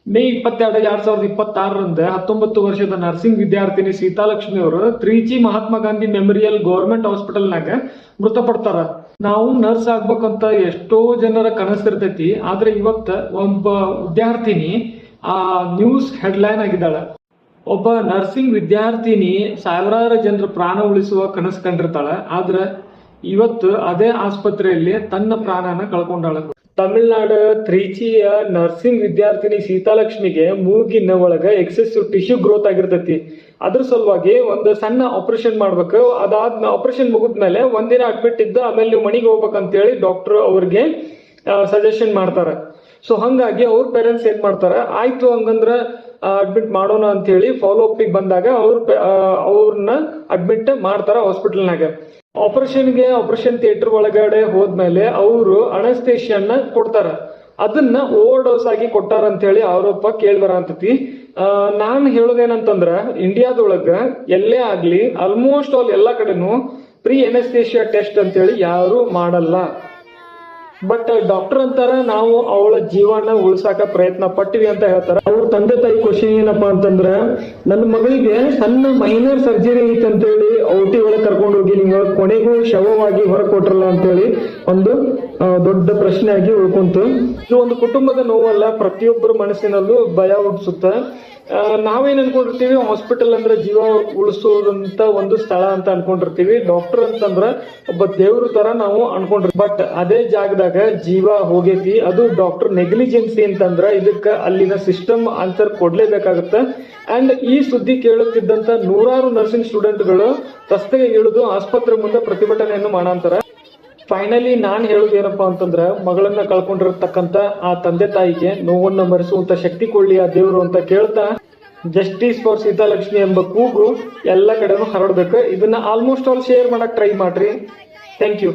ಮೇ 22, 2026ರಂದು 19 ವರ್ಷದ ನರ್ಸಿಂಗ್ ವಿದ್ಯಾರ್ಥಿನಿ ಸೀತಾಲಕ್ಷ್ಮಿ ಅವರು 3G Mahatma Gandhi memorial government ಹಾಸ್ಪಿಟಲ್ನಾಗ ಮೃತಪಡ್ತಾರ. ನಾವು ನರ್ಸ್ ಆಗ್ಬೇಕಂತ ಎಷ್ಟೋ ಜನರ ಕನಸಿರ್ತೈತಿ, ಆದ್ರೆ ಇವತ್ತ ಒಬ್ಬ ವಿದ್ಯಾರ್ಥಿನಿ ಆ ನ್ಯೂಸ್ ಹೆಡ್ಲೈನ್ ಆಗಿದ್ದಾಳ. ಒಬ್ಬ ನರ್ಸಿಂಗ್ ವಿದ್ಯಾರ್ಥಿನಿ ಸಾವಿರಾರು ಜನರ ಪ್ರಾಣ ಉಳಿಸುವ ಕನಸು ಕಂಡಿರ್ತಾಳ, ಆದ್ರೆ ಇವತ್ತು ಅದೇ ಆಸ್ಪತ್ರೆಯಲ್ಲಿ ತನ್ನ ಪ್ರಾಣನ ಕಳ್ಕೊಂಡಾಳ. ತಮಿಳುನಾಡು 3Gಯ ನರ್ಸಿಂಗ್ ವಿದ್ಯಾರ್ಥಿನಿ ಸೀತಾಲಕ್ಷ್ಮಿಗೆ ಮೂಗಿನ ಒಳಗ ಎಕ್ಸೆಸಿವ್ ಟಿಶ್ಯೂ ಗ್ರೋತ್ ಆಗಿರ್ತೈತಿ. ಅದ್ರ ಸಲುವಾಗಿ ಒಂದು ಸಣ್ಣ ಆಪರೇಷನ್ ಮಾಡ್ಬೇಕು. ಅದಾದ್ಮೇಲೆ ಆಪರೇಷನ್ ಮುಗಿದ್ಮೇಲೆ ಒಂದಿನ ಅಡ್ಮಿಟ್ ಇದ್ದು ಆಮೇಲೆ ನೀವು ಮನೆಗೆ ಹೋಗ್ಬೇಕಂತೇಳಿ ಡಾಕ್ಟರ್ ಅವ್ರಿಗೆ ಸಜೆಷನ್ ಮಾಡ್ತಾರ. ಸೊ ಹಂಗಾಗಿ ಅವ್ರ ಪೇರೆಂಟ್ಸ್ ಏನ್ ಮಾಡ್ತಾರ, ಆಯ್ತು ಹಂಗಂದ್ರ ಅಡ್ಮಿಟ್ ಮಾಡೋಣ ಅಂತ ಹೇಳಿ ಫಾಲೋ ಅಪ್ ಬಂದಾಗ ಅವ್ರನ್ನ ಅಡ್ಮಿಟ್ ಮಾಡ್ತಾರ ಹಾಸ್ಪಿಟಲ್ನಾಗ. ಆಪರೇಷನ್ ಥಿಯೇಟರ್ ಒಳಗಡೆ ಹೋದ್ಮೇಲೆ ಅವರು ಅನಸ್ತೇಷಿಯನ್ನ ಕೊಡ್ತಾರ. ಅದನ್ನ ಓವರ್ ಡೋಸ್ ಆಗಿ ಕೊಟ್ಟಾರ ಅಂತ ಹೇಳಿ ಆರೋಪ ಕೇಳ್ಬರ ಅಂತತಿ. ನಾನ್ ಹೇಳೋದೇನಂತಂದ್ರ, ಇಂಡಿಯಾದೊಳಗ ಎಲ್ಲೇ ಆಗ್ಲಿ ಆಲ್ಮೋಸ್ಟ್ ಆಲ್ ಎಲ್ಲಾ ಕಡೆನೂ ಪ್ರೀ ಅನಸ್ತೇಷಿಯಾ ಟೆಸ್ಟ್ ಅಂತ ಹೇಳಿ ಯಾರು ಮಾಡಲ್ಲ. ಬಟ್ ಡಾಕ್ಟರ್ ಅಂತಾರ ನಾವು ಅವಳ ಜೀವನ ಉಳ್ಸಾಕ ಪ್ರಯತ್ನ ಪಟ್ಟಿವಿ ಅಂತ ಹೇಳ್ತಾರ. ಅವ್ರ ತಂದೆ ತಾಯಿ ಕ್ವಶನ್ ಏನಪ್ಪಾ ಅಂತಂದ್ರ, ನನ್ನ ಮಗಳಿಗೆ ಸಣ್ಣ ಮೈನರ್ ಸರ್ಜರಿ ಐತೆ ಅಂತೇಳಿ ಔಟಿ ಒಳಗೆ ಕರ್ಕೊಂಡು ಹೋಗಿ ನೀವು ಕೊನೆಗೂ ಶವವಾಗಿ ಹೊರ ಕೊಟ್ರಲ್ಲ ಅಂತೇಳಿ ಒಂದು ದೊಡ್ಡ ಪ್ರಶ್ನೆ ಆಗಿ ಉಳ್ಕೊಂತು. ಇದು ಒಂದು ಕುಟುಂಬದ ನೋವಲ್ಲ, ಪ್ರತಿಯೊಬ್ಬರ ಮನಸ್ಸಿನಲ್ಲೂ ಭಯ ಹುಟ್ಟಿಸುತ್ತ. ನಾವೇನ್ ಅನ್ಕೊಂಡಿರ್ತೀವಿ, ಹಾಸ್ಪಿಟಲ್ ಅಂದ್ರೆ ಜೀವ ಉಳಿಸೋದಂತ ಒಂದು ಸ್ಥಳ ಅಂತ ಅನ್ಕೊಂಡಿರ್ತೀವಿ. ಡಾಕ್ಟರ್ ಅಂತಂದ್ರ ಒಬ್ಬ ದೇವ್ರ ತರ ನಾವು ಅನ್ಕೊಂಡಿರ್ತೀವಿ. ಬಟ್ ಅದೇ ಜಾಗದಾಗ ಜೀವ ಹೋಗೈತಿ. ಅದು ಡಾಕ್ಟರ್ ನೆಗ್ಲಿಜೆನ್ಸಿ ಅಂತಂದ್ರ ಇದಕ್ಕ ಅಲ್ಲಿನ ಸಿಸ್ಟಮ್ ಆನ್ಸರ್ ಕೊಡ್ಲೇಬೇಕಾಗತ್ತ. ಅಂಡ್ ಈ ಸುದ್ದಿ ಕೇಳುತ್ತಿದ್ದಂತ ನೂರಾರು ನರ್ಸಿಂಗ್ ಸ್ಟೂಡೆಂಟ್ಗಳು ರಸ್ತೆಗೆ ಇಳಿದು ಆಸ್ಪತ್ರೆ ಮುಂದೆ ಪ್ರತಿಭಟನೆಯನ್ನು ಮಾಡಾಂತಾರ. ಫೈನಲಿ ನಾನ್ ಹೇಳುದು ಏನಪ್ಪಾ ಅಂತಂದ್ರ, ಮಗಳನ್ನ ಕಳ್ಕೊಂಡಿರತಕ್ಕಂತ ಆ ತಂದೆ ತಾಯಿಗೆ ನೋವನ್ನ ಮರೆಸುವಂತ ಶಕ್ತಿ ಕೊಡ್ಲಿ ಆ ದೇವ್ರು ಅಂತ ಕೇಳ್ತಾ, ಜಸ್ಟಿಸ್ ಫಾರ್ ಸೀತಾಲಕ್ಷ್ಮಿ ಎಂಬ ಕೂಗು ಎಲ್ಲ ಕಡೆನೂ ಹರಡ್ಬೇಕು. ಇದನ್ನ ಆಲ್ಮೋಸ್ಟ್ ಆಲ್ ಶೇರ್ ಮಾಡಕ್ ಟ್ರೈ ಮಾಡ್ರಿ. Thank you.